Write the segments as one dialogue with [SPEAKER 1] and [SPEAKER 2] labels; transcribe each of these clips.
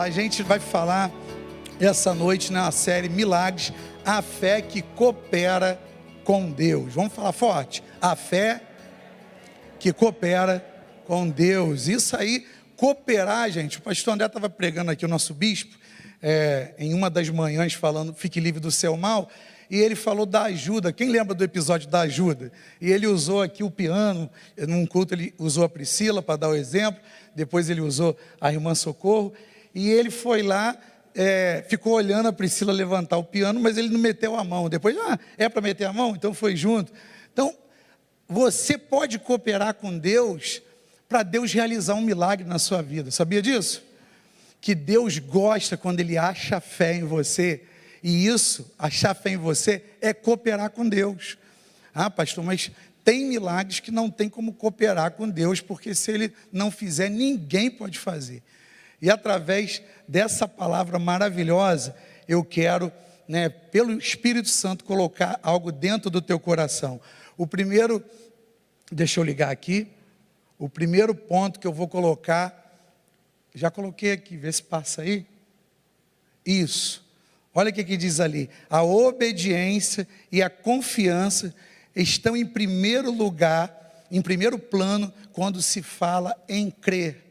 [SPEAKER 1] A gente vai falar essa noite na série Milagres, a fé que coopera com Deus. Vamos falar forte? A fé que coopera com Deus. Isso aí, cooperar, gente. O pastor André estava pregando aqui, o nosso bispo, em uma das manhãs, falando, fique livre do seu mal, e ele falou da ajuda. Quem lembra do episódio da ajuda? E ele usou aqui o piano, num culto ele usou a Priscila para dar o exemplo, depois ele usou a irmã Socorro, e ele foi lá, ficou olhando a Priscila levantar o piano, mas ele não meteu a mão. Depois, é para meter a mão? Então foi junto. Então, você pode cooperar com Deus para Deus realizar um milagre na sua vida. Sabia disso? Que Deus gosta quando Ele acha fé em você. E isso, achar fé em você, é cooperar com Deus. Ah, pastor, mas tem milagres que não tem como cooperar com Deus, porque se Ele não fizer, ninguém pode fazer. E através dessa palavra maravilhosa, eu quero, pelo Espírito Santo, colocar algo dentro do teu coração. O primeiro, deixa eu ligar aqui, o primeiro ponto que eu vou colocar, já coloquei aqui, vê se passa aí. Isso, olha o que diz ali: a obediência e a confiança estão em primeiro lugar, em primeiro plano, quando se fala em crer.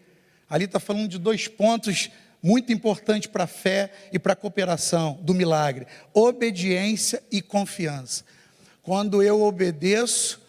[SPEAKER 1] Ali está falando de dois pontos muito importantes para a fé e para a cooperação do milagre: obediência e confiança. Quando eu obedeço,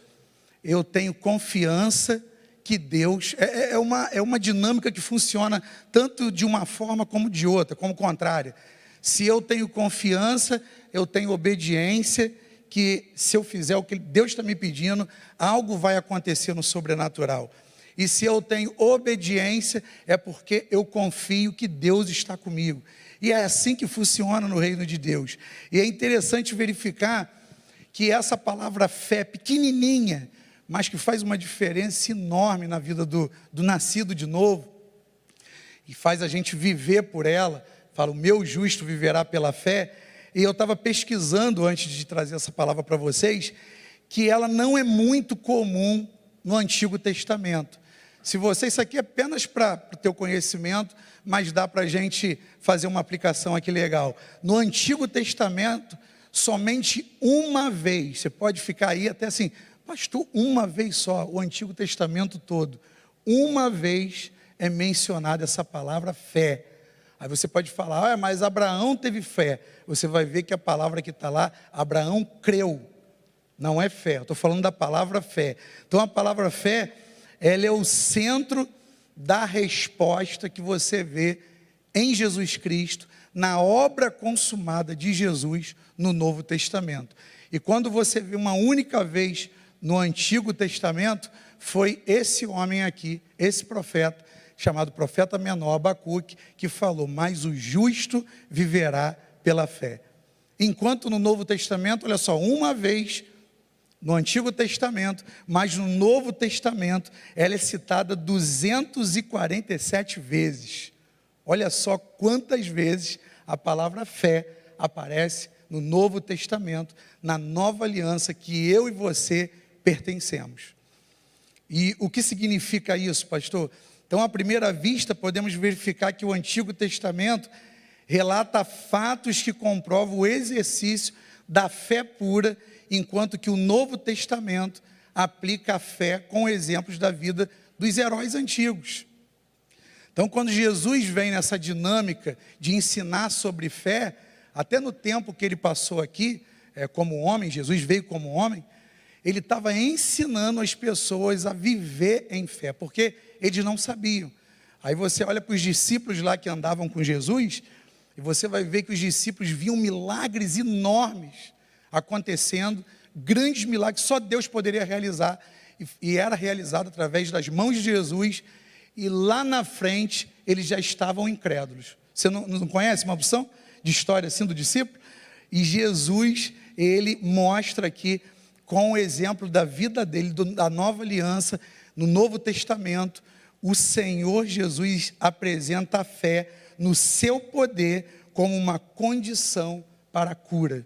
[SPEAKER 1] eu tenho confiança que Deus, é uma dinâmica que funciona tanto de uma forma como de outra, como contrária. Se eu tenho confiança, eu tenho obediência, que se eu fizer o que Deus está me pedindo, algo vai acontecer no sobrenatural. E se eu tenho obediência, é porque eu confio que Deus está comigo. E é assim que funciona no reino de Deus. E é interessante verificar que essa palavra fé, pequenininha, mas que faz uma diferença enorme na vida do nascido de novo, e faz a gente viver por ela. Fala, o meu justo viverá pela fé. E eu estava pesquisando antes de trazer essa palavra para vocês, que ela não é muito comum no Antigo Testamento. Se você, isso aqui é apenas para o teu conhecimento, mas dá para a gente fazer uma aplicação aqui legal. No Antigo Testamento, somente uma vez, você pode ficar aí até assim, pastor, uma vez só, o Antigo Testamento todo, uma vez é mencionada essa palavra fé. Aí você pode falar, mas Abraão teve fé. Você vai ver que a palavra que está lá, Abraão creu, não é fé, eu estou falando da palavra fé. Então a palavra fé, ela é o centro da resposta que você vê em Jesus Cristo, na obra consumada de Jesus no Novo Testamento. E quando você vê uma única vez no Antigo Testamento, foi esse homem aqui, esse profeta, chamado profeta menor, Abacuque, que falou, mas o justo viverá pela fé. Enquanto no Novo Testamento, olha só, uma vez no Antigo Testamento, mas no Novo Testamento, ela é citada 247 vezes. Olha só quantas vezes a palavra fé aparece no Novo Testamento, na nova aliança que eu e você pertencemos. E o que significa isso, pastor? Então, à primeira vista, podemos verificar que o Antigo Testamento relata fatos que comprovam o exercício da fé pura, enquanto que o Novo Testamento aplica a fé com exemplos da vida dos heróis antigos. Então, quando Jesus vem nessa dinâmica de ensinar sobre fé, até no tempo que ele passou aqui, como homem, Jesus veio como homem, ele estava ensinando as pessoas a viver em fé, porque eles não sabiam. Aí você olha para os discípulos lá que andavam com Jesus, e você vai ver que os discípulos viam milagres enormes acontecendo, grandes milagres, só Deus poderia realizar, e era realizado através das mãos de Jesus, e lá na frente eles já estavam incrédulos. Você não conhece uma opção de história assim do discípulo? E Jesus, ele mostra aqui, com o exemplo da vida dele, da nova aliança, no Novo Testamento, o Senhor Jesus apresenta a fé no seu poder como uma condição para a cura.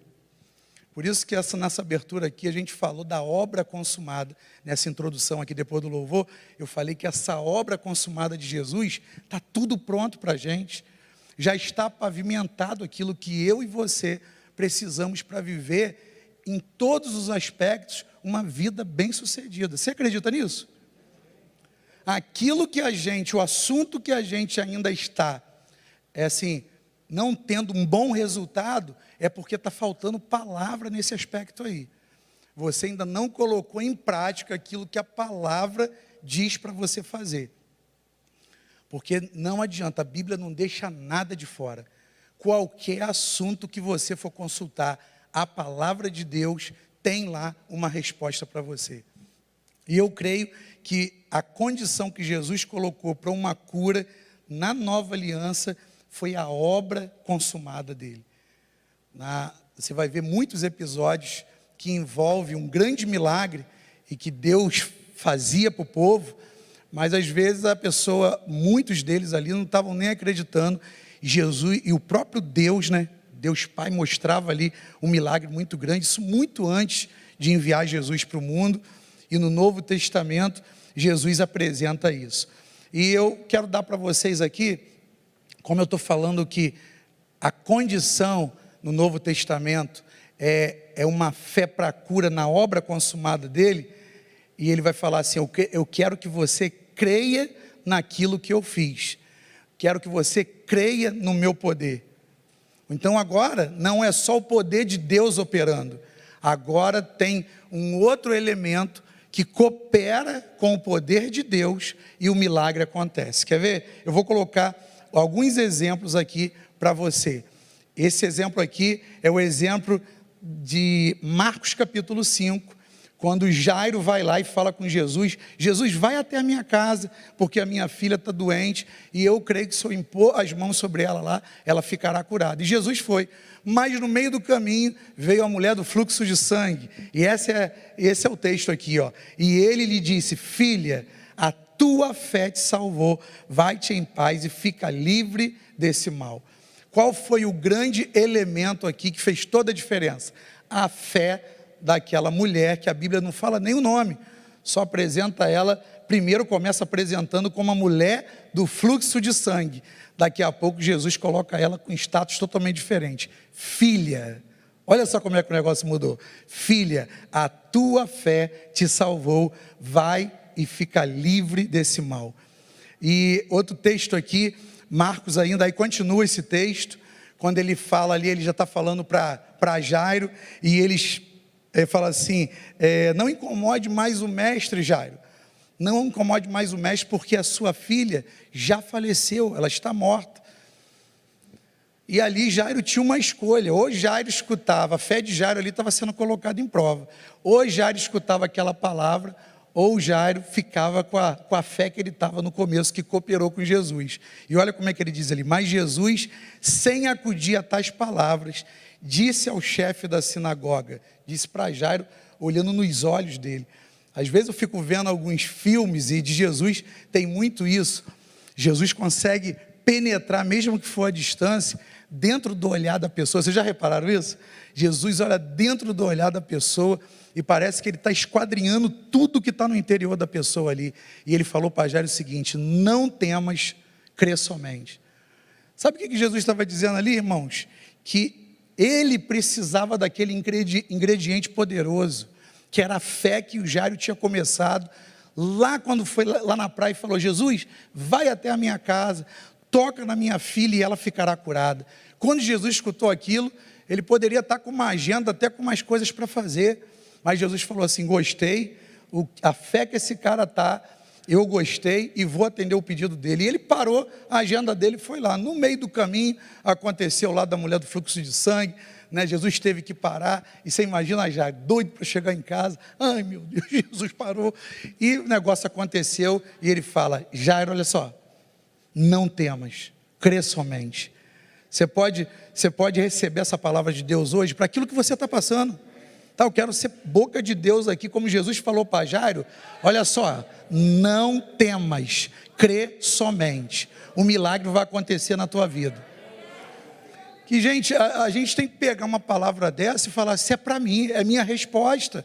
[SPEAKER 1] Por isso que nessa abertura aqui a gente falou da obra consumada, nessa introdução aqui depois do louvor, eu falei que essa obra consumada de Jesus, está tudo pronto para a gente. já está pavimentado aquilo que eu e você precisamos para viver em todos os aspectos uma vida bem-sucedida. Você acredita nisso? Aquilo que o assunto que a gente ainda está, não tendo um bom resultado, é porque está faltando palavra nesse aspecto aí. Você ainda não colocou em prática aquilo que a palavra diz para você fazer. Porque não adianta, a Bíblia não deixa nada de fora. Qualquer assunto que você for consultar, a palavra de Deus tem lá uma resposta para você. E eu creio que a condição que Jesus colocou para uma cura na nova aliança foi a obra consumada dele. Você vai ver muitos episódios que envolvem um grande milagre e que Deus fazia para o povo, mas às vezes muitos deles ali não estavam nem acreditando. Jesus e o próprio Deus, Deus Pai mostrava ali um milagre muito grande, isso muito antes de enviar Jesus para o mundo. E no Novo Testamento, Jesus apresenta isso. E eu quero dar para vocês aqui, como eu estou falando que a condição no Novo Testamento é uma fé para a cura na obra consumada dele, e ele vai falar assim, eu quero que você creia naquilo que eu fiz, quero que você creia no meu poder. Então agora, não é só o poder de Deus operando, agora tem um outro elemento que coopera com o poder de Deus e o milagre acontece. Quer ver? Eu vou colocar alguns exemplos aqui para você. Esse exemplo aqui é o exemplo de Marcos capítulo 5, quando Jairo vai lá e fala com Jesus, Jesus, vai até a minha casa, porque a minha filha está doente, e eu creio que se eu impor as mãos sobre ela lá, ela ficará curada. E Jesus foi, mas no meio do caminho, veio a mulher do fluxo de sangue, e esse é o texto aqui, ó. E ele lhe disse, filha, a tua fé te salvou, vai-te em paz e fica livre desse mal. Qual foi o grande elemento aqui que fez toda a diferença? A fé daquela mulher, que a Bíblia não fala nem o nome, só apresenta ela, primeiro começa apresentando como a mulher do fluxo de sangue, daqui a pouco Jesus coloca ela com status totalmente diferente, filha, olha só como é que o negócio mudou, filha, a tua fé te salvou, vai e fica livre desse mal. E outro texto aqui, Marcos ainda, aí continua esse texto, quando ele fala ali, ele já está falando para Jairo, e ele fala assim, não incomode mais o mestre, Jairo, não incomode mais o mestre, porque a sua filha já faleceu, ela está morta. E ali Jairo tinha uma escolha, ou Jairo escutava, a fé de Jairo ali estava sendo colocada em prova, ou Jairo escutava aquela palavra, ou Jairo ficava com a fé que ele estava no começo, que cooperou com Jesus. E olha como é que ele diz ali, mas Jesus, sem acudir a tais palavras, disse ao chefe da sinagoga, disse para Jairo, olhando nos olhos dele. Às vezes eu fico vendo alguns filmes e de Jesus tem muito isso. Jesus consegue penetrar, mesmo que for à distância, dentro do olhar da pessoa. Vocês já repararam isso? Jesus olha dentro do olhar da pessoa e parece que ele está esquadrinhando tudo que está no interior da pessoa ali. E ele falou para Jairo o seguinte, não temas, crê somente. Sabe o que Jesus estava dizendo ali, irmãos? Que ele precisava daquele ingrediente poderoso, que era a fé que o Jairo tinha começado, lá quando foi lá na praia e falou, Jesus, vai até a minha casa, toca na minha filha e ela ficará curada. Quando Jesus escutou aquilo, ele poderia estar com uma agenda, até com umas coisas para fazer, mas Jesus falou assim, gostei, a fé que esse cara está, eu gostei e vou atender o pedido dele. E ele parou, a agenda dele foi lá. No meio do caminho, aconteceu lá da mulher do fluxo de sangue, Jesus teve que parar, e você imagina já, doido para chegar em casa, ai meu Deus, Jesus parou, e o negócio aconteceu, e ele fala, Jairo, olha só, não temas, crê somente. Você pode receber essa palavra de Deus hoje, para aquilo que você está passando. Eu quero ser boca de Deus aqui, como Jesus falou para Jairo, olha só, não temas, crê somente, o milagre vai acontecer na tua vida. Que gente, a gente tem que pegar uma palavra dessa e falar, se é para mim, é minha resposta.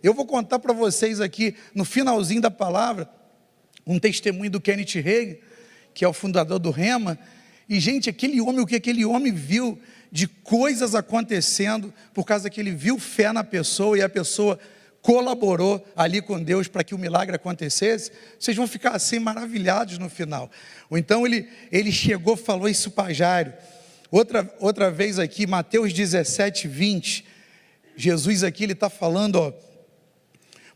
[SPEAKER 1] Eu vou contar para vocês aqui, no finalzinho da palavra, um testemunho do Kenneth Hagin, que é o fundador do Rema, E, gente, aquele homem, o que aquele homem viu de coisas acontecendo, por causa que ele viu fé na pessoa e a pessoa colaborou ali com Deus para que o milagre acontecesse, vocês vão ficar assim maravilhados no final. Ou então ele chegou, falou isso para Jairo. Outra vez aqui, Mateus 17, 20, Jesus aqui, ele está falando, ó,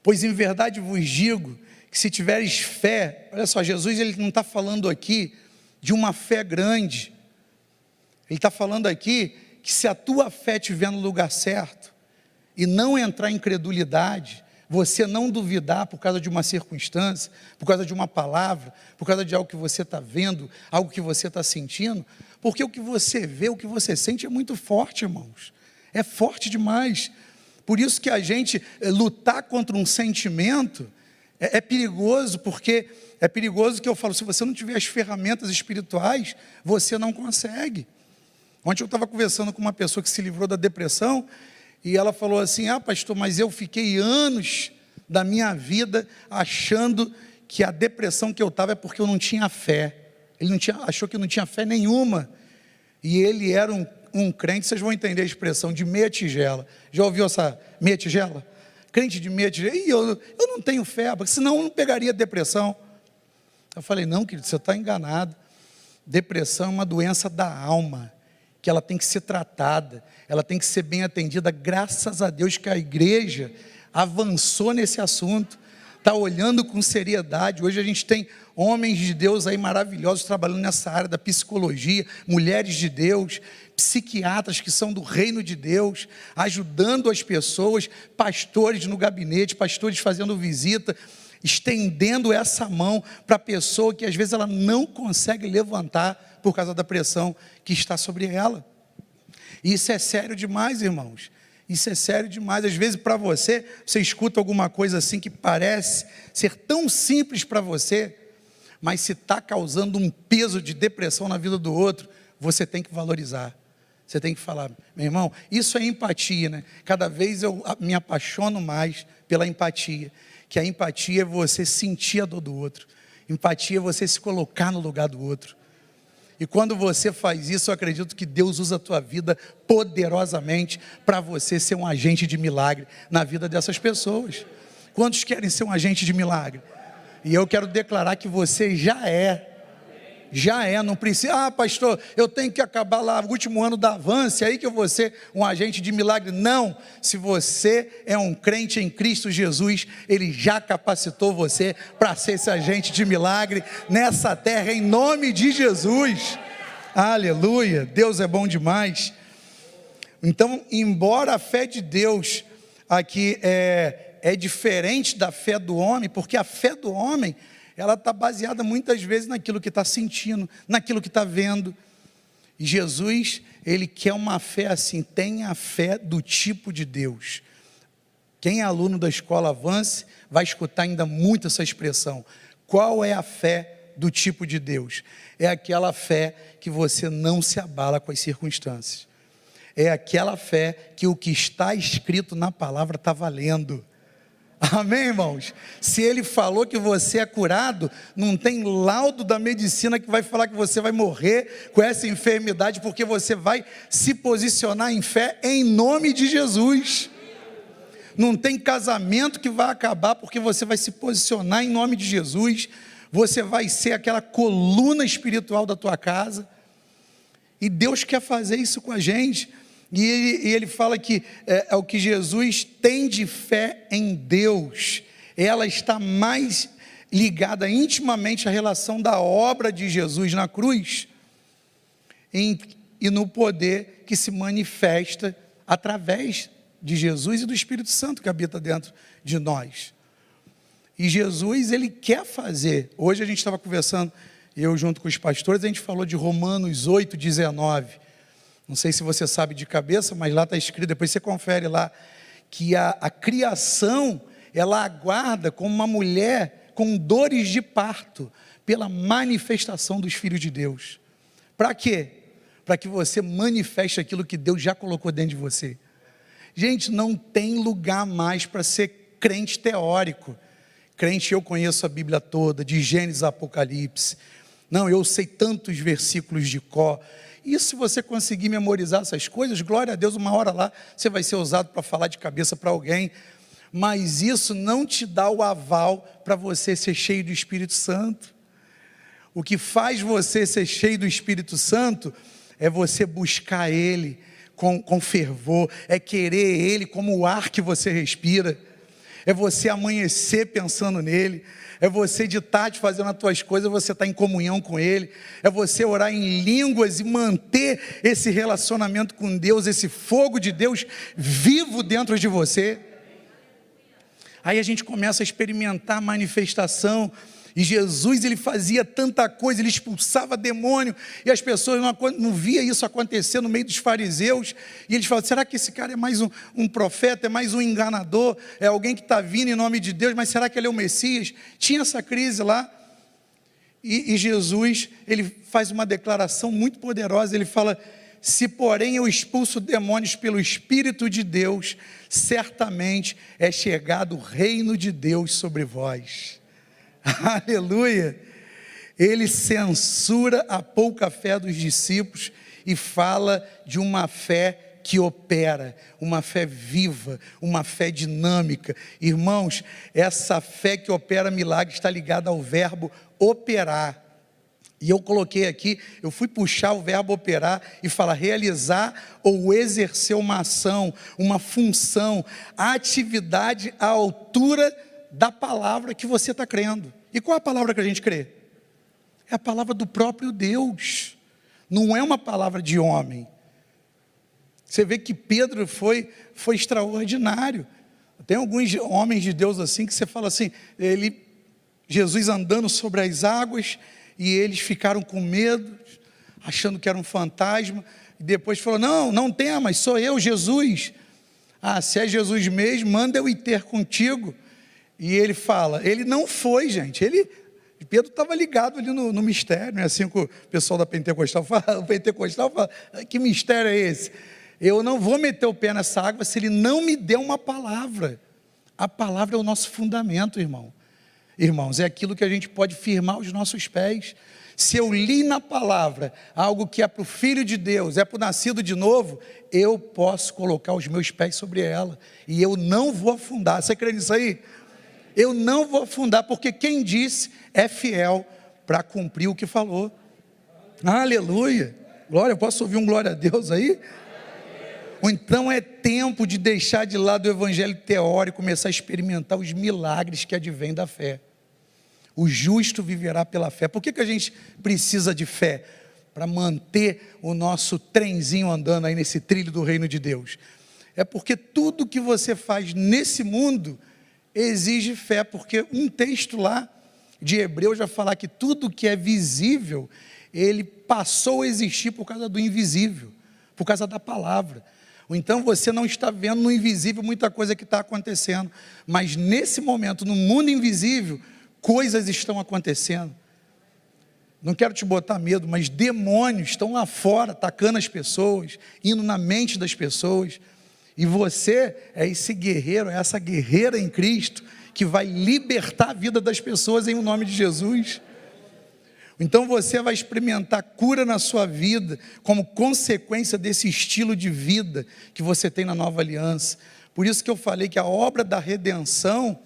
[SPEAKER 1] pois em verdade vos digo, que se tiveres fé, olha só, Jesus ele não está falando aqui de uma fé grande, ele está falando aqui, que se a tua fé estiver no lugar certo, e não entrar em incredulidade, você não duvidar por causa de uma circunstância, por causa de uma palavra, por causa de algo que você está vendo, algo que você está sentindo, porque o que você vê, o que você sente é muito forte, irmãos, é forte demais. Por isso que a gente lutar contra um sentimento é perigoso, porque é perigoso que eu falo, se você não tiver as ferramentas espirituais, você não consegue. Ontem eu estava conversando com uma pessoa que se livrou da depressão, e ela falou assim, pastor, mas eu fiquei anos da minha vida achando que a depressão que eu estava é porque eu não tinha fé. Ele achou que eu não tinha fé nenhuma, e ele era um crente, vocês vão entender a expressão, de meia tigela. Já ouviu essa meia tigela? Crente de meia tigela, e eu não tenho fé, porque senão eu não pegaria depressão. Eu falei, não querido, você está enganado, depressão é uma doença da alma, que ela tem que ser tratada, ela tem que ser bem atendida. Graças a Deus que a igreja avançou nesse assunto, está olhando com seriedade. Hoje a gente tem homens de Deus aí maravilhosos trabalhando nessa área da psicologia, mulheres de Deus, psiquiatras que são do reino de Deus, ajudando as pessoas, pastores no gabinete, pastores fazendo visita, estendendo essa mão para a pessoa que às vezes ela não consegue levantar por causa da pressão que está sobre ela. E isso é sério demais, irmãos. Isso é sério demais. Às vezes para você escuta alguma coisa assim que parece ser tão simples para você, mas se está causando um peso de depressão na vida do outro, você tem que valorizar. Você tem que falar, meu irmão, isso é empatia, né? Cada vez eu me apaixono mais pela empatia, que a empatia é você sentir a dor do outro. Empatia é você se colocar no lugar do outro. E quando você faz isso, eu acredito que Deus usa a tua vida poderosamente para você ser um agente de milagre na vida dessas pessoas. Quantos querem ser um agente de milagre? E eu quero declarar que você já é, não precisa, pastor, eu tenho que acabar lá o último ano da Avance, aí que eu vou ser um agente de milagre. Não, se você é um crente em Cristo Jesus, Ele já capacitou você para ser esse agente de milagre nessa terra, em nome de Jesus. Aleluia, Deus é bom demais. Então, embora a fé de Deus aqui é diferente da fé do homem, porque a fé do homem, ela está baseada muitas vezes naquilo que está sentindo, naquilo que está vendo. E Jesus, Ele quer uma fé assim, tenha a fé do tipo de Deus. Quem é aluno da escola Avance, vai escutar ainda muito essa expressão. Qual é a fé do tipo de Deus? É aquela fé que você não se abala com as circunstâncias. É aquela fé que o que está escrito na palavra está valendo. Amém, irmãos? Se Ele falou que você é curado, não tem laudo da medicina que vai falar que você vai morrer com essa enfermidade, porque você vai se posicionar em fé em nome de Jesus. Não tem casamento que vai acabar, porque você vai se posicionar em nome de Jesus. Você vai ser aquela coluna espiritual da tua casa. E Deus quer fazer isso com a gente. E ele fala que é o que Jesus tem de fé em Deus. Ela está mais ligada intimamente à relação da obra de Jesus na cruz e no poder que se manifesta através de Jesus e do Espírito Santo que habita dentro de nós. E Jesus, Ele quer fazer. Hoje a gente estava conversando, eu junto com os pastores, a gente falou de Romanos 8, 19. Não sei se você sabe de cabeça, mas lá está escrito, depois você confere lá, que a criação, ela aguarda como uma mulher com dores de parto, pela manifestação dos filhos de Deus. Para quê? Para que você manifeste aquilo que Deus já colocou dentro de você. Gente, não tem lugar mais para ser crente teórico. Crente, eu conheço a Bíblia toda, de Gênesis a Apocalipse. Não, eu sei tantos versículos de cor. E se você conseguir memorizar essas coisas, glória a Deus, uma hora lá você vai ser usado para falar de cabeça para alguém. Mas isso não te dá o aval para você ser cheio do Espírito Santo. O que faz você ser cheio do Espírito Santo é você buscar Ele com fervor, é querer Ele como o ar que você respira, é você amanhecer pensando nele, é você de tarde fazendo as tuas coisas, você está em comunhão com Ele, é você orar em línguas e manter esse relacionamento com Deus, esse fogo de Deus vivo dentro de você. Aí a gente começa a experimentar a manifestação. E Jesus, ele fazia tanta coisa, ele expulsava demônio, e as pessoas não via isso acontecer no meio dos fariseus, e eles falavam, será que esse cara é mais um profeta, é mais um enganador, é alguém que está vindo em nome de Deus, mas será que ele é o Messias? Tinha essa crise lá, e Jesus, ele faz uma declaração muito poderosa, ele fala, se porém eu expulso demônios pelo Espírito de Deus, certamente é chegado o reino de Deus sobre vós. Aleluia. Ele censura a pouca fé dos discípulos e fala de uma fé que opera, uma fé viva, uma fé dinâmica. Irmãos, essa fé que opera milagre está ligada ao verbo operar. E eu coloquei aqui, eu fui puxar o verbo operar e falar realizar ou exercer uma ação, uma função, a atividade à altura da palavra que você está crendo. E qual é a palavra que a gente crê? É a palavra do próprio Deus, não é uma palavra de homem. Você vê que Pedro foi extraordinário. Tem alguns homens de Deus assim, que você fala assim, Jesus andando sobre as águas, e eles ficaram com medo, achando que era um fantasma, e depois falou, não temas, sou eu, Jesus. Se é Jesus mesmo, manda eu ir ter contigo. E ele fala, ele não foi, gente, Pedro estava ligado ali no mistério, não é assim que o pessoal da Pentecostal fala, o Pentecostal fala, que mistério é esse? Eu não vou meter o pé nessa água se ele não me der uma palavra. A palavra é o nosso fundamento, irmãos, é aquilo que a gente pode firmar os nossos pés. Se eu li na palavra algo que é para o Filho de Deus, é para o nascido de novo, eu posso colocar os meus pés sobre ela, e eu não vou afundar. Você crê nisso aí? Eu não vou afundar, porque quem disse é fiel para cumprir o que falou. Aleluia, glória, eu posso ouvir um glória a Deus aí? Ou então é tempo de deixar de lado o evangelho teórico, começar a experimentar os milagres que advêm da fé. O justo viverá pela fé. Por que a gente precisa de fé? Para manter o nosso trenzinho andando aí nesse trilho do reino de Deus. É porque tudo que você faz nesse mundo exige fé, porque um texto lá de Hebreus vai falar que tudo que é visível, ele passou a existir por causa do invisível, por causa da palavra. Ou então você não está vendo no invisível muita coisa que está acontecendo, mas nesse momento, no mundo invisível, coisas estão acontecendo. Não quero te botar medo, mas demônios estão lá fora, atacando as pessoas, indo na mente das pessoas, e você é esse guerreiro, é essa guerreira em Cristo, que vai libertar a vida das pessoas em nome de Jesus. Então você vai experimentar cura na sua vida, como consequência desse estilo de vida que você tem na nova aliança. Por isso que eu falei que a obra da redenção,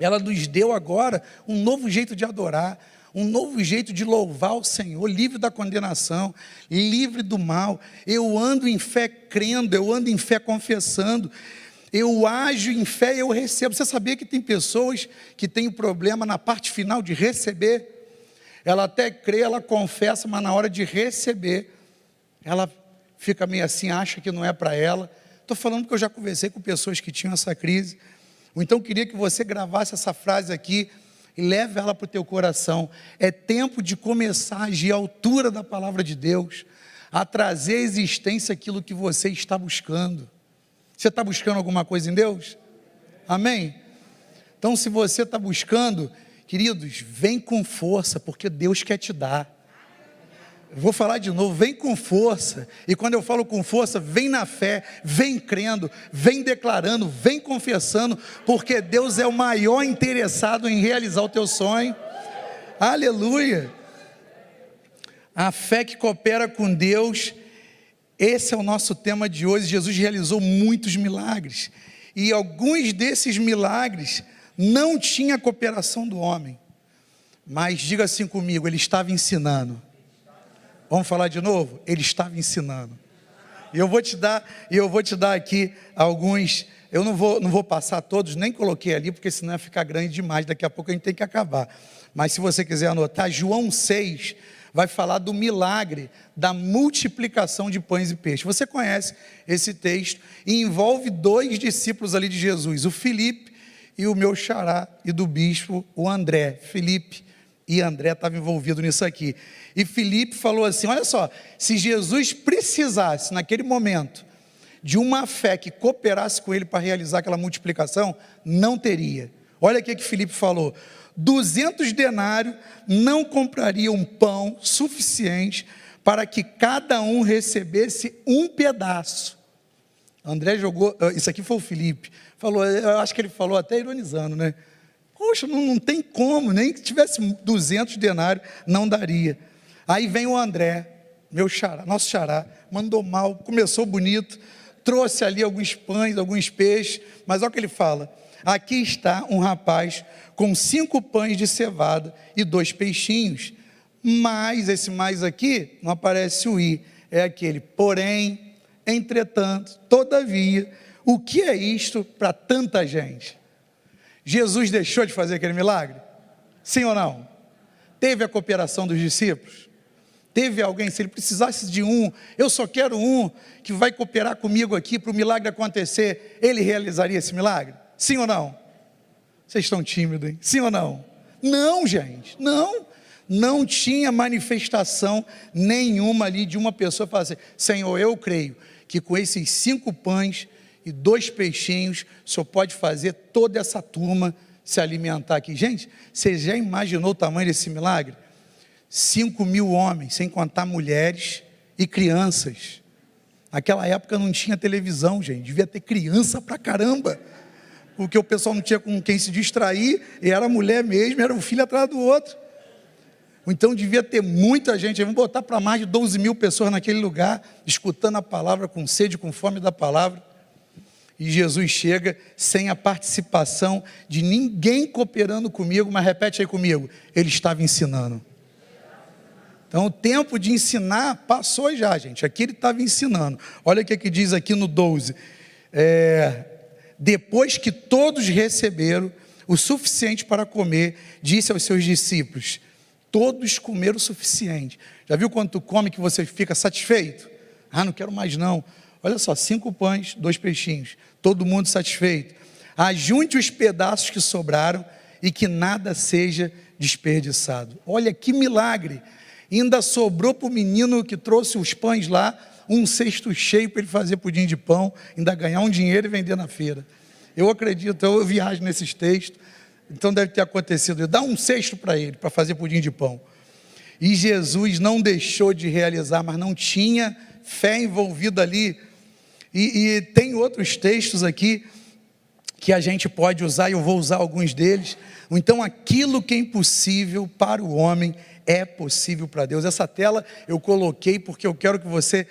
[SPEAKER 1] ela nos deu agora um novo jeito de adorar, um novo jeito de louvar o Senhor, livre da condenação, livre do mal. Eu ando em fé crendo, eu ando em fé confessando, eu ajo em fé e eu recebo. Você sabia que tem pessoas que têm problema na parte final de receber? Ela até crê, ela confessa, mas na hora de receber, ela fica meio assim, acha que não é para ela. Estou falando que eu já conversei com pessoas que tinham essa crise. Ou então queria que você gravasse essa frase aqui e leve ela para o teu coração. É tempo de começar a agir à altura da palavra de Deus, a trazer à existência aquilo que você está buscando. Você está buscando alguma coisa em Deus? Amém? Então, se você está buscando, queridos, vem com força, porque Deus quer te dar. Eu vou falar de novo, vem com força. E quando eu falo com força, vem na fé, vem crendo, vem declarando, vem confessando, porque Deus é o maior interessado em realizar o teu sonho. Aleluia. A fé que coopera com Deus, esse é o nosso tema de hoje. Jesus realizou muitos milagres, e alguns desses milagres não tinha cooperação do homem, mas diga assim comigo, ele estava ensinando. Vamos falar de novo? Ele estava ensinando. E eu vou te dar aqui alguns. Eu não vou passar todos, nem coloquei ali, porque senão ia ficar grande demais, daqui a pouco a gente tem que acabar. Mas se você quiser anotar, João 6 vai falar do milagre da multiplicação de pães e peixes. Você conhece esse texto, e envolve dois discípulos ali de Jesus, o Filipe e o meu xará, e do bispo, o André. Filipe e André estavam envolvidos nisso aqui. E Filipe falou assim, olha só, se Jesus precisasse, naquele momento, de uma fé que cooperasse com ele para realizar aquela multiplicação, não teria. Olha o que Filipe falou, 200 denários não comprariam pão suficiente para que cada um recebesse um pedaço. André jogou, isso aqui foi o Filipe, falou, eu acho que ele falou até ironizando, né? Poxa, não tem como, nem que tivesse 200 denários, não daria. Aí vem o André, meu xará, nosso xará, mandou mal, começou bonito, trouxe ali alguns pães, alguns peixes, mas olha o que ele fala, aqui está um rapaz com 5 pães de cevada e 2 peixinhos, mas esse mais aqui, não aparece o i, é aquele, porém, entretanto, todavia, o que é isto para tanta gente? Jesus deixou de fazer aquele milagre? Sim ou não? Teve a cooperação dos discípulos? Teve alguém, se ele precisasse de um, eu só quero um, que vai cooperar comigo aqui para o milagre acontecer, ele realizaria esse milagre? Sim ou não? Vocês estão tímidos, hein? Sim ou não? Não, gente, não tinha manifestação nenhuma ali de uma pessoa falar assim, Senhor, eu creio que com esses 5 pães e 2 peixinhos, o Senhor pode fazer toda essa turma se alimentar aqui. Gente, você já imaginou o tamanho desse milagre? 5.000 homens, sem contar mulheres e crianças. Naquela época não tinha televisão, gente, devia ter criança pra caramba, porque o pessoal não tinha com quem se distrair, e era mulher mesmo, era um filho atrás do outro. Então devia ter muita gente, vamos botar para mais de 12.000 pessoas naquele lugar, escutando a palavra, com sede, com fome da palavra. E Jesus chega sem a participação de ninguém cooperando comigo, mas repete aí comigo, ele estava ensinando. Então o tempo de ensinar passou já, gente, aqui ele estava ensinando. Olha o que diz aqui no 12, depois que todos receberam o suficiente para comer, disse aos seus discípulos, todos comeram o suficiente. Já viu quando tu come que você fica satisfeito? Ah, não quero mais não. Olha só, 5 pães, 2 peixinhos, todo mundo satisfeito. Ajunte os pedaços que sobraram e que nada seja desperdiçado. Olha que milagre, ainda sobrou para o menino que trouxe os pães lá, um cesto cheio para ele fazer pudim de pão, ainda ganhar um dinheiro e vender na feira. Eu acredito, eu viajo nesses textos, então deve ter acontecido, dá um cesto para ele, para fazer pudim de pão. E Jesus não deixou de realizar, mas não tinha fé envolvida ali. E tem outros textos aqui que a gente pode usar, e eu vou usar alguns deles. Então aquilo que é impossível para o homem é possível para Deus. Essa tela eu coloquei porque eu quero que você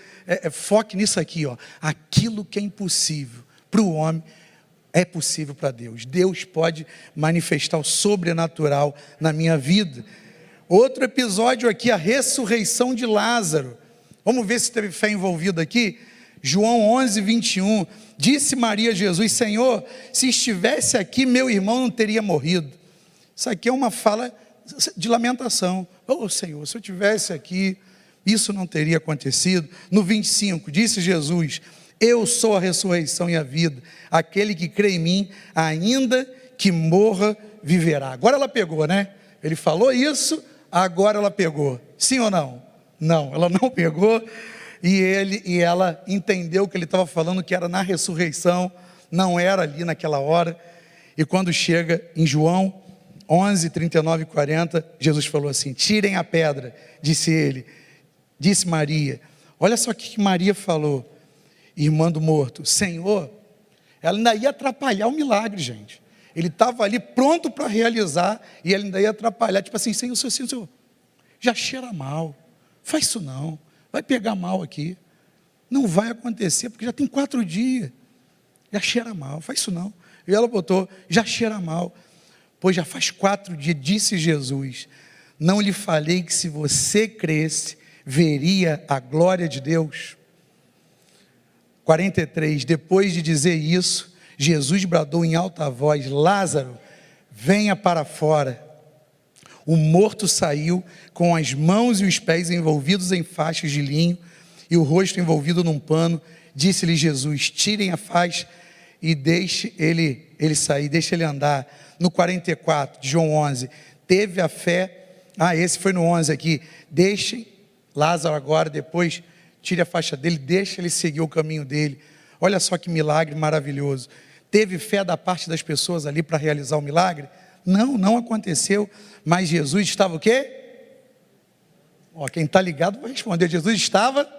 [SPEAKER 1] foque nisso aqui, ó. Aquilo que é impossível para o homem é possível para Deus. Deus pode manifestar o sobrenatural na minha vida. Outro episódio aqui, a ressurreição de Lázaro. Vamos ver se teve fé envolvida aqui. João 11, 21, disse Maria a Jesus, Senhor, se estivesse aqui, meu irmão não teria morrido. Isso aqui é uma fala de lamentação. Oh Senhor, se eu estivesse aqui, isso não teria acontecido. No 25, disse Jesus, eu sou a ressurreição e a vida, aquele que crê em mim, ainda que morra, viverá. Agora ela pegou, né? Ele falou isso, agora ela pegou. Sim ou não? Não, ela não pegou. E ela entendeu que ele estava falando que era na ressurreição, não era ali naquela hora. E quando chega em João 11, 39 e 40, Jesus falou assim, tirem a pedra, disse Maria. Olha só o que Maria falou, irmã do morto, Senhor, ela ainda ia atrapalhar o milagre, gente. Ele estava ali pronto para realizar, e ela ainda ia atrapalhar, tipo assim, Senhor, já cheira mal. Faz isso não, vai pegar mal aqui. Não vai acontecer, porque já tem 4 dias. Já cheira mal, faz isso não. E ela botou, já cheira mal. Pois já faz 4 dias, disse Jesus, não lhe falei que se você cresce, veria a glória de Deus? 43, depois de dizer isso, Jesus bradou em alta voz, Lázaro, venha para fora. O morto saiu com as mãos e os pés envolvidos em faixas de linho e o rosto envolvido num pano. Disse-lhe Jesus, tirem a faixa e deixe ele sair, deixe ele andar. No 44, de João 11, teve a fé, esse foi no 11 aqui, deixem Lázaro agora, depois tire a faixa dele, deixe ele seguir o caminho dele. Olha só que milagre maravilhoso. Teve fé da parte das pessoas ali para realizar o milagre? Não, não aconteceu, mas Jesus estava o quê? Quem está ligado vai responder, Jesus estava?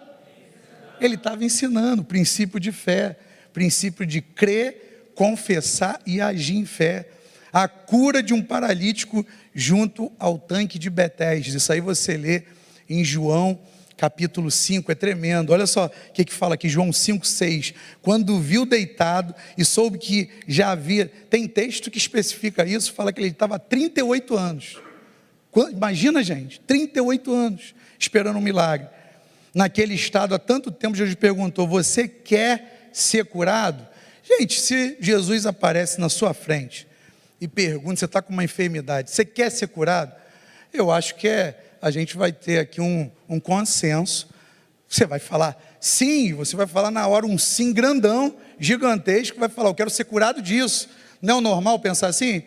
[SPEAKER 1] Ele estava ensinando, princípio de fé, princípio de crer, confessar e agir em fé. A cura de um paralítico junto ao tanque de Betesda, isso aí você lê em João capítulo 5, é tremendo. Olha só o que fala aqui, João 5, 6. Quando viu deitado e soube que já havia, tem texto que especifica isso, fala que ele estava há 38 anos. Imagina, gente, 38 anos esperando um milagre. Naquele estado, há tanto tempo, Jesus perguntou, você quer ser curado? Gente, se Jesus aparece na sua frente e pergunta, você está com uma enfermidade, você quer ser curado? Eu acho que a gente vai ter aqui um consenso. Você vai falar sim, você vai falar na hora um sim grandão, gigantesco, vai falar, eu quero ser curado disso. Não é normal pensar assim?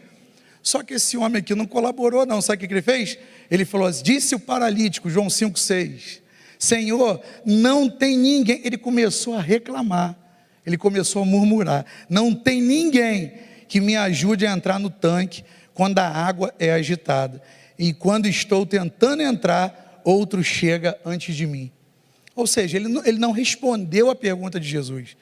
[SPEAKER 1] Só que esse homem aqui não colaborou não, sabe o que ele fez? Ele falou, disse o paralítico, João 5, 6, Senhor, não tem ninguém, ele começou a reclamar, ele começou a murmurar, não tem ninguém que me ajude a entrar no tanque quando a água é agitada. E quando estou tentando entrar, outro chega antes de mim. Ou seja, ele não respondeu a pergunta de Jesus.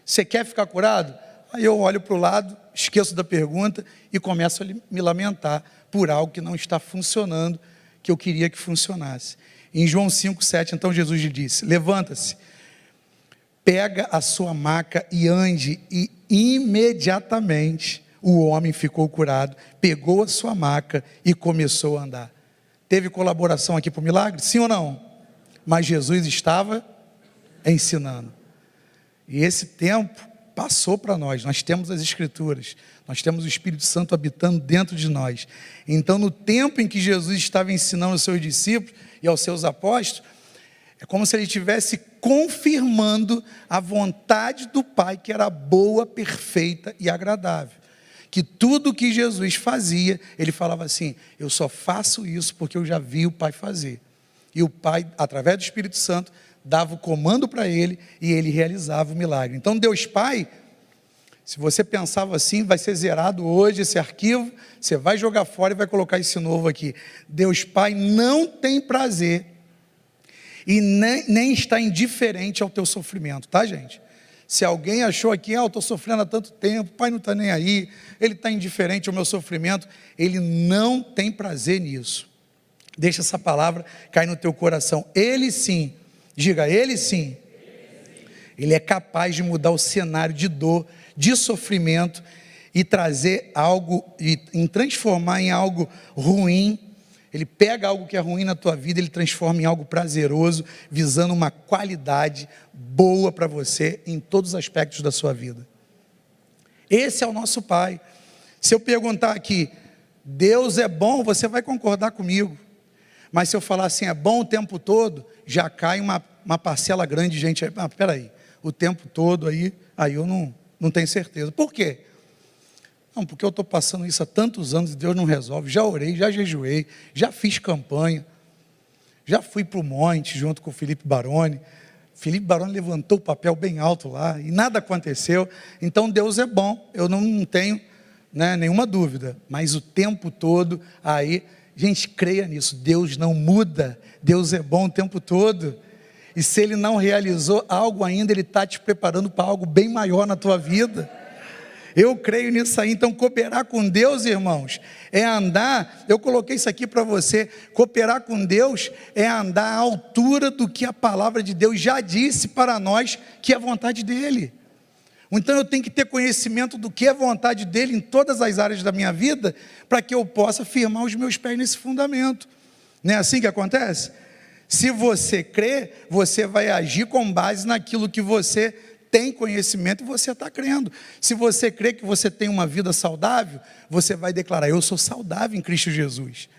[SPEAKER 1] Você quer ficar curado? Aí eu olho para o lado, esqueço da pergunta e começo a me lamentar por algo que não está funcionando, que eu queria que funcionasse. Em João 5, 7, então Jesus lhe disse, levanta-se, pega a sua maca e ande, e imediatamente o homem ficou curado, pegou a sua maca e começou a andar. Teve colaboração aqui para o milagre? Sim ou não? Mas Jesus estava ensinando. E esse tempo passou para nós temos as Escrituras, nós temos o Espírito Santo habitando dentro de nós. Então, no tempo em que Jesus estava ensinando aos seus discípulos e aos seus apóstolos, é como se ele estivesse confirmando a vontade do Pai, que era boa, perfeita e agradável. Que tudo que Jesus fazia, ele falava assim, eu só faço isso porque eu já vi o Pai fazer. E o Pai, através do Espírito Santo, dava o comando para ele e ele realizava o milagre. Então Deus Pai, se você pensava assim, vai ser zerado hoje esse arquivo, você vai jogar fora e vai colocar esse novo aqui. Deus Pai não tem prazer e nem está indiferente ao teu sofrimento, tá, gente? Se alguém achou aqui, eu estou sofrendo há tanto tempo, o Pai não está nem aí, ele está indiferente ao meu sofrimento, ele não tem prazer nisso. Deixa essa palavra cair no teu coração. Ele sim, diga, ele sim, ele é capaz de mudar o cenário de dor, de sofrimento e trazer algo, e transformar em algo ruim. Ele pega algo que é ruim na tua vida, ele transforma em algo prazeroso, visando uma qualidade boa para você em todos os aspectos da sua vida. Esse é o nosso Pai. Se eu perguntar aqui, Deus é bom, você vai concordar comigo. Mas se eu falar assim, é bom o tempo todo, já cai uma parcela grande de gente. Peraí, o tempo todo aí eu não tenho certeza. Por quê? Não, porque eu estou passando isso há tantos anos e Deus não resolve. Já orei, já jejuei, já fiz campanha, já fui para o monte junto com o Felipe Baroni. Felipe Baroni levantou o papel bem alto lá e nada aconteceu. Então Deus é bom, eu não tenho nenhuma dúvida. Mas o tempo todo aí, gente, creia nisso, Deus não muda, Deus é bom o tempo todo. E se Ele não realizou algo ainda, Ele está te preparando para algo bem maior na tua vida. Eu creio nisso aí. Então, cooperar com Deus, irmãos, é andar, eu coloquei isso aqui para você, cooperar com Deus é andar à altura do que a palavra de Deus já disse para nós, que é a vontade dEle. Então, eu tenho que ter conhecimento do que é vontade dEle em todas as áreas da minha vida, para que eu possa firmar os meus pés nesse fundamento. Não é assim que acontece? Se você crê, você vai agir com base naquilo que você tem conhecimento e você está crendo. Se você crê que você tem uma vida saudável, você vai declarar: eu sou saudável em Cristo Jesus.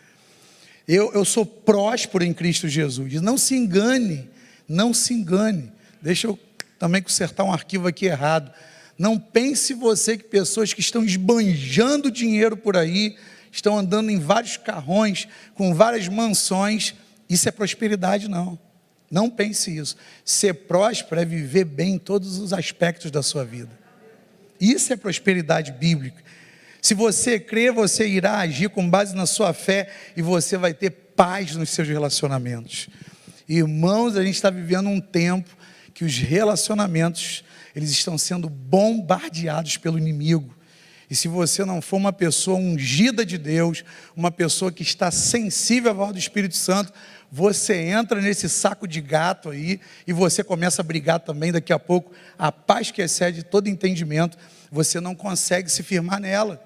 [SPEAKER 1] Eu sou próspero em Cristo Jesus. Não se engane, não se engane. Deixa eu também consertar um arquivo aqui errado. Não pense você que pessoas que estão esbanjando dinheiro por aí, estão andando em vários carrões, com várias mansões, isso é prosperidade, não. Não pense isso. Ser próspero é viver bem em todos os aspectos da sua vida. Isso é prosperidade bíblica. Se você crer, você irá agir com base na sua fé e você vai ter paz nos seus relacionamentos. Irmãos, a gente está vivendo um tempo que os relacionamentos, eles estão sendo bombardeados pelo inimigo. E se você não for uma pessoa ungida de Deus, uma pessoa que está sensível à voz do Espírito Santo, você entra nesse saco de gato aí e você começa a brigar também. Daqui a pouco, a paz que excede todo entendimento, você não consegue se firmar nela.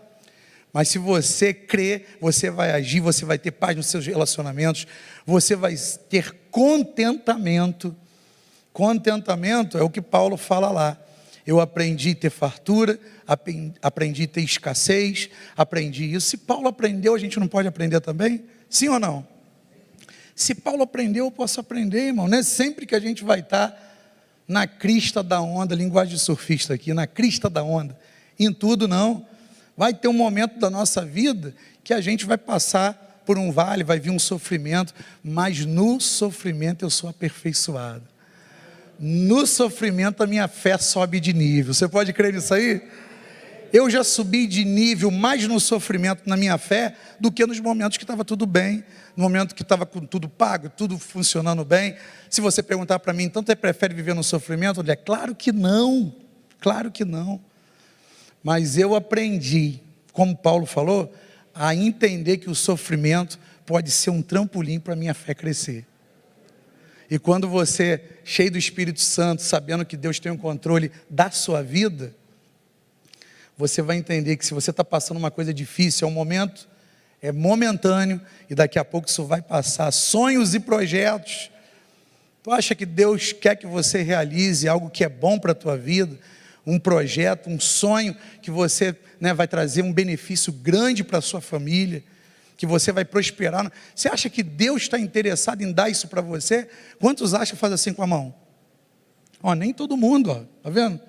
[SPEAKER 1] Mas se você crê, você vai agir, você vai ter paz nos seus relacionamentos, você vai ter contentamento. Contentamento é o que Paulo fala lá. Eu aprendi a ter fartura, aprendi a ter escassez, aprendi isso. Se Paulo aprendeu, a gente não pode aprender também? Sim ou não? Se Paulo aprendeu, eu posso aprender, irmão. Não é sempre que a gente vai estar na crista da onda, linguagem de surfista aqui, na crista da onda, em tudo não. Vai ter um momento da nossa vida que a gente vai passar por um vale, vai vir um sofrimento, mas no sofrimento eu sou aperfeiçoado. No sofrimento a minha fé sobe de nível. Você pode crer nisso aí? Eu já subi de nível mais no sofrimento na minha fé do que nos momentos que estava tudo bem, no momento que estava com tudo pago, tudo funcionando bem. Se você perguntar para mim, então você prefere viver no sofrimento? Olha, claro que não, claro que não. Mas eu aprendi, como Paulo falou, a entender que o sofrimento pode ser um trampolim para a minha fé crescer. E quando você, cheio do Espírito Santo, sabendo que Deus tem o controle da sua vida, você vai entender que se você está passando uma coisa difícil, é um momento, é momentâneo, e daqui a pouco isso vai passar. Sonhos e projetos. Tu acha que Deus quer que você realize algo que é bom para a tua vida? Um projeto, um sonho que você vai trazer um benefício grande para a sua família, que você vai prosperar. Você acha que Deus está interessado em dar isso para você? Quantos acham que faz assim com a mão? Nem todo mundo, tá vendo?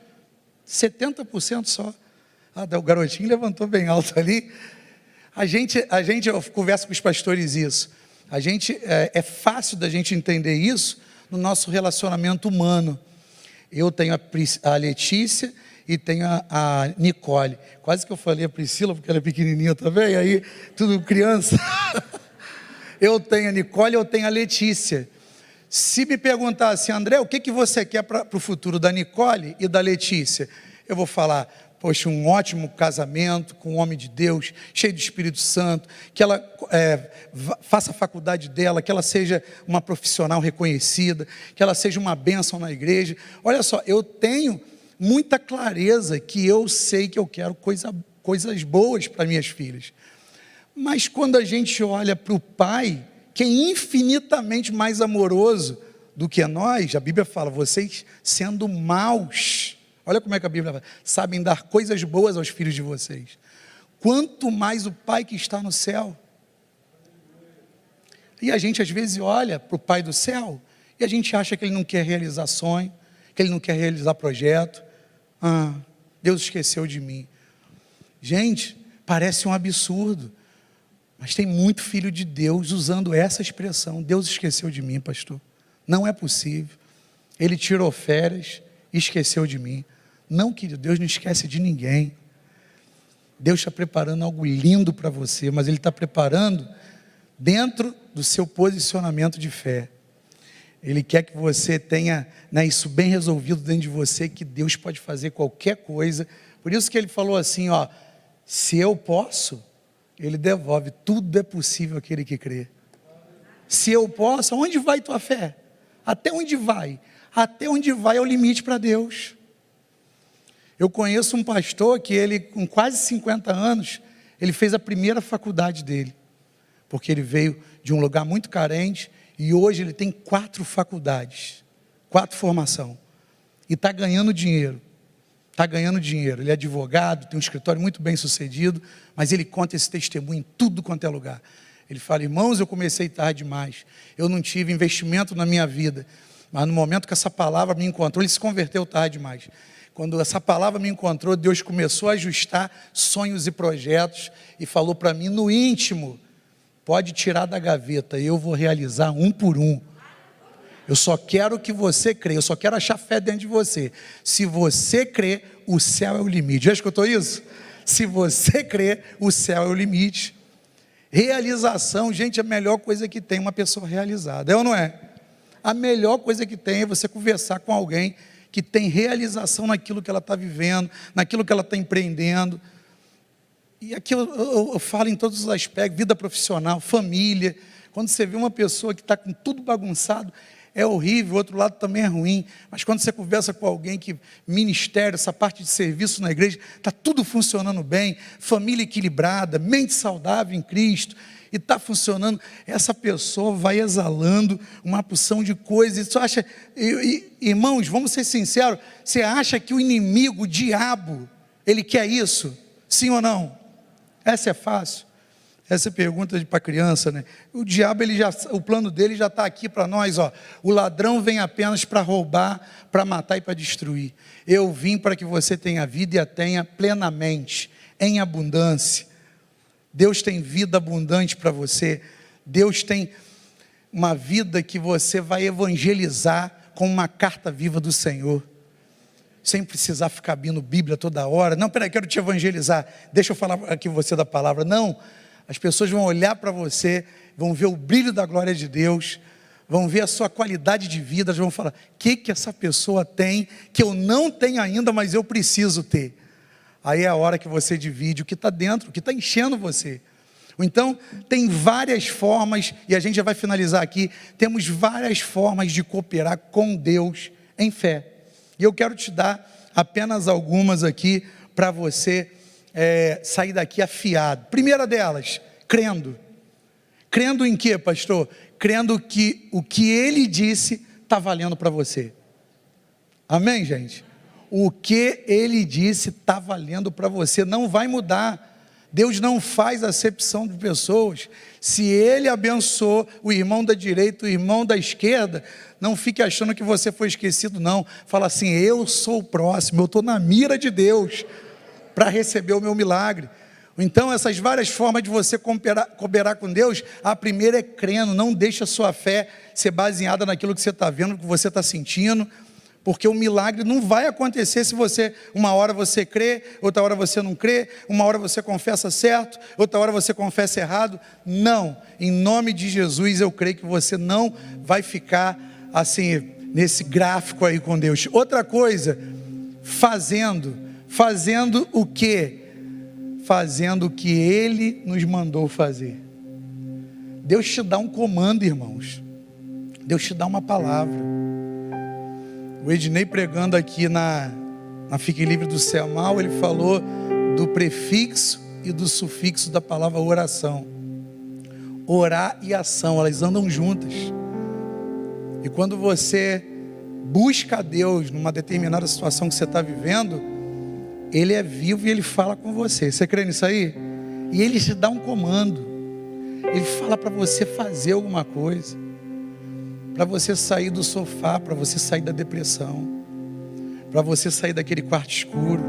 [SPEAKER 1] 70% só. O garotinho levantou bem alto ali. Eu converso com os pastores isso. É fácil da gente entender isso no nosso relacionamento humano. Eu tenho a Letícia e tenho a Nicole. Quase que eu falei a Priscila, porque ela é pequenininha também, aí tudo criança. Eu tenho a Nicole, eu tenho a Letícia. Se me perguntar assim, André, o que você quer para o futuro da Nicole e da Letícia? Eu vou falar, poxa, um ótimo casamento com um homem de Deus, cheio do Espírito Santo, que ela faça a faculdade dela, que ela seja uma profissional reconhecida, que ela seja uma bênção na igreja. Olha só, eu tenho muita clareza que eu sei que eu quero coisas boas para minhas filhas. Mas quando a gente olha para o Pai, que é infinitamente mais amoroso do que nós, a Bíblia fala, vocês sendo maus, olha como é que a Bíblia fala, sabem dar coisas boas aos filhos de vocês. Quanto mais o Pai que está no céu. E a gente às vezes olha para o Pai do céu e a gente acha que Ele não quer realizar sonho, que Ele não quer realizar projeto. Deus esqueceu de mim. Gente, parece um absurdo, mas tem muito filho de Deus usando essa expressão, Deus esqueceu de mim, pastor. Não é possível. Ele tirou férias e esqueceu de mim. Não, querido, Deus não esquece de ninguém. Deus está preparando algo lindo para você, mas Ele está preparando dentro do seu posicionamento de fé. Ele quer que você tenha isso bem resolvido dentro de você, que Deus pode fazer qualquer coisa Por isso que ele falou assim, ó, se eu posso, ele devolve, tudo é possível aquele que crê. Se eu posso, aonde vai tua fé? Até onde vai? Até onde vai é o limite para Deus. Eu conheço um pastor que ele, com quase 50 anos, ele fez a primeira faculdade dele, porque ele veio de um lugar muito carente, e hoje ele tem 4 faculdades, 4 formação, e está ganhando dinheiro. Está ganhando dinheiro, ele é advogado, tem um escritório muito bem sucedido, mas ele conta esse testemunho em tudo quanto é lugar. Ele fala, irmãos, eu comecei tarde demais, eu não tive investimento na minha vida, mas no momento que essa palavra me encontrou, ele se converteu tarde demais. Quando essa palavra me encontrou, Deus começou a ajustar sonhos e projetos, e falou para mim no íntimo, pode tirar da gaveta, eu vou realizar um por um. Eu só quero que você crê, eu só quero achar fé dentro de você. Se você crê, o céu é o limite. Já escutou isso? Se você crê, o céu é o limite. Realização, gente, é a melhor coisa que tem uma pessoa realizada, é ou não é? A melhor coisa que tem é você conversar com alguém que tem realização naquilo que ela está vivendo, naquilo que ela está empreendendo. E aqui eu falo em todos os aspectos, vida profissional, família. Quando você vê uma pessoa que está com tudo bagunçado, é horrível, o outro lado também é ruim, mas quando você conversa com alguém que ministério, essa parte de serviço na igreja, está tudo funcionando bem, família equilibrada, mente saudável em Cristo, e está funcionando, essa pessoa vai exalando uma porção de coisas. Você acha, irmãos, vamos ser sinceros, você acha que o inimigo, o diabo, ele quer isso? Sim ou não? Essa é fácil. Essa é pergunta para criança, né? O diabo, o plano dele já está aqui para nós, ó. O ladrão vem apenas para roubar, para matar e para destruir. Eu vim para que você tenha vida e a tenha plenamente, em abundância. Deus tem vida abundante para você. Deus tem uma vida que você vai evangelizar com uma carta viva do Senhor. Sem precisar ficar abrindo Bíblia toda hora. Não, peraí, quero te evangelizar. Deixa eu falar aqui você da palavra. Não. As pessoas vão olhar para você, vão ver o brilho da glória de Deus, vão ver a sua qualidade de vida, vão falar, o que essa pessoa tem, que eu não tenho ainda, mas eu preciso ter. Aí é a hora que você divide o que está dentro, o que está enchendo você. Então, tem várias formas, e a gente já vai finalizar aqui, temos várias formas de cooperar com Deus em fé. E eu quero te dar apenas algumas aqui, para você sair daqui afiado. Primeira delas, crendo. Crendo em quê, pastor? Crendo que o que ele disse está valendo para você. Amém, gente? O que ele disse está valendo para você, não vai mudar. Deus não faz acepção de pessoas. Se ele abençoou o irmão da direita, o irmão da esquerda, não fique achando que você foi esquecido, não. Fala assim, eu sou o próximo, eu estou na mira de Deus para receber o meu milagre. Então, essas várias formas de você cooperar com Deus, a primeira é crendo. Não deixe a sua fé ser baseada naquilo que você está vendo, que você está sentindo, porque o milagre não vai acontecer se uma hora você crê, outra hora você não crê, uma hora você confessa certo, outra hora você confessa errado. Não, em nome de Jesus eu creio que você não vai ficar assim, nesse gráfico aí com Deus. Outra coisa, fazendo o quê? Fazendo o que Ele nos mandou fazer. Deus te dá um comando, irmãos. Deus te dá uma palavra. O Ednei pregando aqui na Fique Livre do Céu Mal, ele falou do prefixo e do sufixo da palavra oração. Orar e ação, elas andam juntas. E quando você busca a Deus numa determinada situação que você está vivendo, Ele é vivo e Ele fala com você. Você crê nisso aí? E Ele te dá um comando. Ele fala para você fazer alguma coisa, para você sair do sofá, para você sair da depressão, para você sair daquele quarto escuro.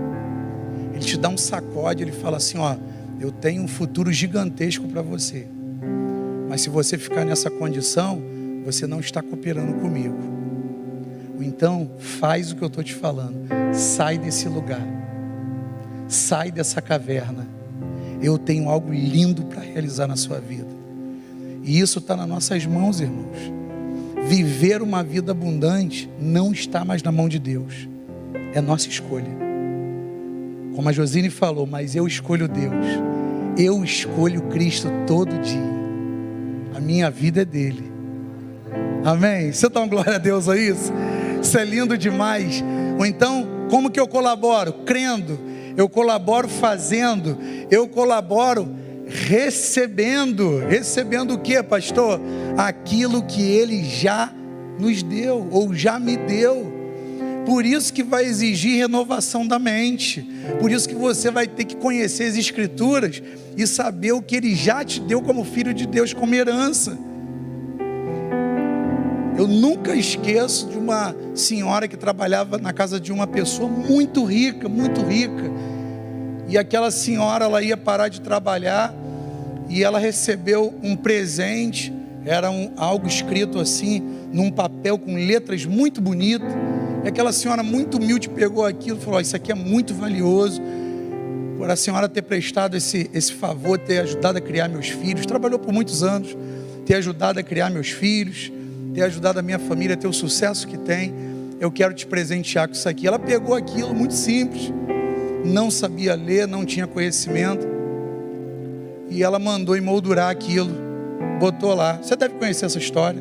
[SPEAKER 1] Ele te dá um sacode, Ele fala assim, ó, eu tenho um futuro gigantesco para você, mas se você ficar nessa condição, você não está cooperando comigo. Então faz o que eu estou te falando, sai desse lugar, sai dessa caverna. Eu tenho algo lindo para realizar na sua vida, e isso está nas nossas mãos, irmãos. Viver uma vida abundante não está mais na mão de Deus, é nossa escolha. como a Josine falou, mas eu escolho Deus. Eu escolho Cristo todo dia. A minha vida é dele. Amém? Você dá uma glória a Deus a isso? Isso é lindo demais. Ou então, como que eu colaboro? Crendo. Eu colaboro fazendo. Eu colaboro recebendo. Recebendo o que, pastor? Aquilo que ele já nos deu, ou já me deu. Por isso que vai exigir renovação da mente. Por isso que você vai ter que conhecer as Escrituras e saber o que ele já te deu como filho de Deus, como herança. Eu nunca esqueço de uma senhora que trabalhava na casa de uma pessoa muito rica, muito rica. E aquela senhora, ela ia parar de trabalhar e ela recebeu um presente. Era algo escrito assim, num papel com letras muito bonitas. E aquela senhora muito humilde pegou aquilo e falou: isso aqui é muito valioso, por a senhora ter prestado esse favor, ter ajudado a criar meus filhos. Trabalhou por muitos anos, ter ajudado a criar meus filhos, ter ajudado a minha família a ter o sucesso que tem. Eu quero te presentear com isso aqui. Ela pegou aquilo, muito simples, não sabia ler, não tinha conhecimento, e ela mandou emoldurar aquilo, botou lá. Você deve conhecer essa história.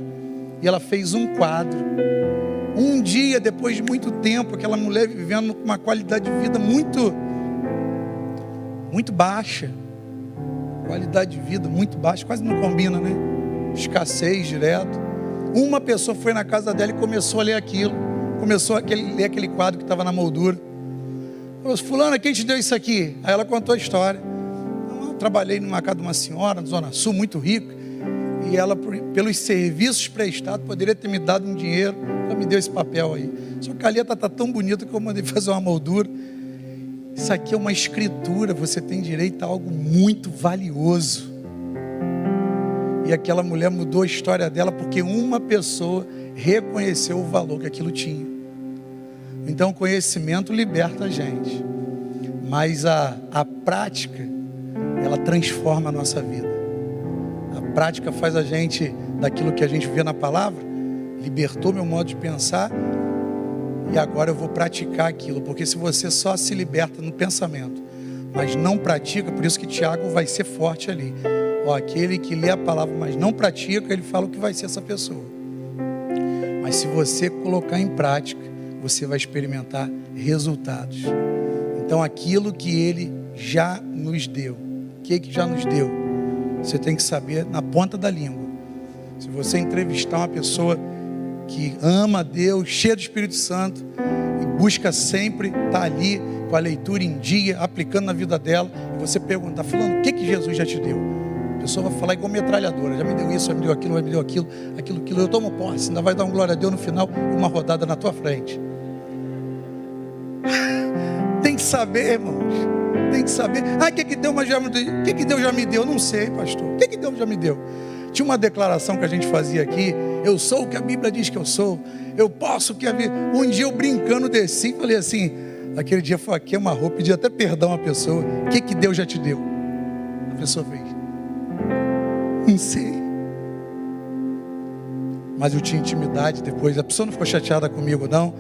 [SPEAKER 1] E ela fez um quadro. Um dia, depois de muito tempo, aquela mulher vivendo com uma qualidade de vida muito baixa. Qualidade de vida muito baixa, quase não combina, né? Escassez direto. Uma pessoa foi na casa dela e começou a ler aquilo. Começou a ler aquele quadro que estava na moldura. Falou: fulana, quem te deu isso aqui? Aí ela contou a história. Eu trabalhei numa casa de uma senhora, na Zona Sul, muito rica. E ela, pelos serviços prestados, poderia ter me dado um dinheiro. Ela me deu esse papel aí. Só que a letra está tão bonita que eu mandei fazer uma moldura. Isso aqui é uma escritura. Você tem direito a algo muito valioso. E aquela mulher mudou a história dela porque uma pessoa reconheceu o valor que aquilo tinha. Então o conhecimento liberta a gente, mas a prática, ela transforma a nossa vida. A prática faz a gente, daquilo que a gente vê na palavra, libertou meu modo de pensar, e agora eu vou praticar aquilo. Porque se você só se liberta no pensamento, mas não pratica, por isso que Tiago vai ser forte ali. Aquele que lê a palavra, mas não pratica, ele fala o que vai ser essa pessoa. Mas se você colocar em prática, você vai experimentar resultados. Então aquilo que ele já nos deu, o que já nos deu, você tem que saber na ponta da língua. Se você entrevistar uma pessoa que ama a Deus, cheia do Espírito Santo, e busca sempre estar ali com a leitura em dia, aplicando na vida dela, e você perguntar: fulano, o que Jesus já te deu? A pessoa vai falar igual metralhadora: já me deu isso, já me deu aquilo, já me deu aquilo, eu tomo posse. Ainda vai dar um glória a Deus no final e uma rodada na tua frente. Tem que saber, irmãos. Tem que saber. O que Deus já me deu? O que Deus já me deu? Não sei, pastor. O que Deus já me deu? Tinha uma declaração que a gente fazia aqui: eu sou o que a Bíblia diz que eu sou. Eu posso o que a Bíblia... Um dia eu brincando desci e falei assim, aquele dia foi aqui uma roupa, pedi até perdão à pessoa: o que Deus já te deu? A pessoa fez: não sei. Mas eu tinha intimidade depois. A pessoa não ficou chateada comigo não.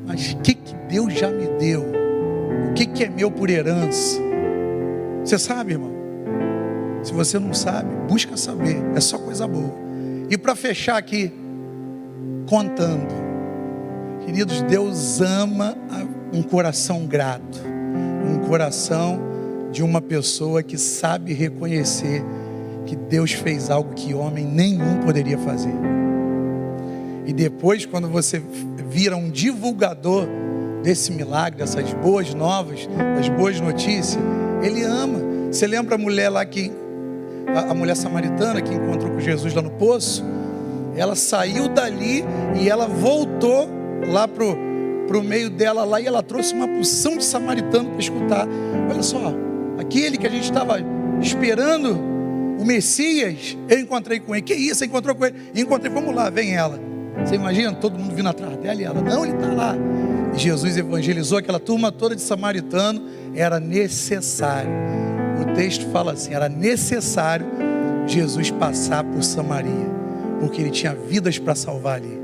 [SPEAKER 1] Mas o que Deus já me deu? O que é meu por herança? Você sabe, irmão? Se você não sabe, busca saber. É só coisa boa. E para fechar aqui, contando, queridos, Deus ama um coração grato, um coração de uma pessoa que sabe reconhecer que Deus fez algo que homem nenhum poderia fazer. E depois, quando você vira um divulgador desse milagre, dessas boas novas, das boas notícias, Ele ama. Você lembra a mulher lá a mulher samaritana que encontrou com Jesus lá no poço? Ela saiu dali e ela voltou lá pro meio dela lá, e ela trouxe uma porção de samaritano para escutar. Olha só, aquele que a gente estava esperando, o Messias, eu encontrei com ele. Que isso? Você encontrou com ele? Encontrei, vamos lá, vem ela. Você imagina todo mundo vindo atrás dela, e ela: não, ele está lá. E Jesus evangelizou aquela turma toda de samaritano. Era necessário, o texto fala assim, era necessário Jesus passar por Samaria, porque ele tinha vidas para salvar ali.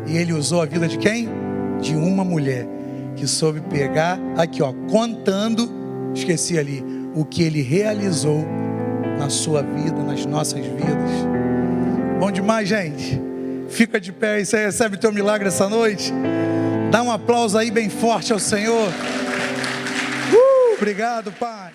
[SPEAKER 1] E ele usou a vida de quem? De uma mulher. que soube pegar, aqui ó, contando, esqueci ali, o que Ele realizou na sua vida, nas nossas vidas. Bom demais, gente. Fica de pé e você recebe o teu milagre essa noite. Dá um aplauso aí bem forte ao Senhor. Obrigado, Pai.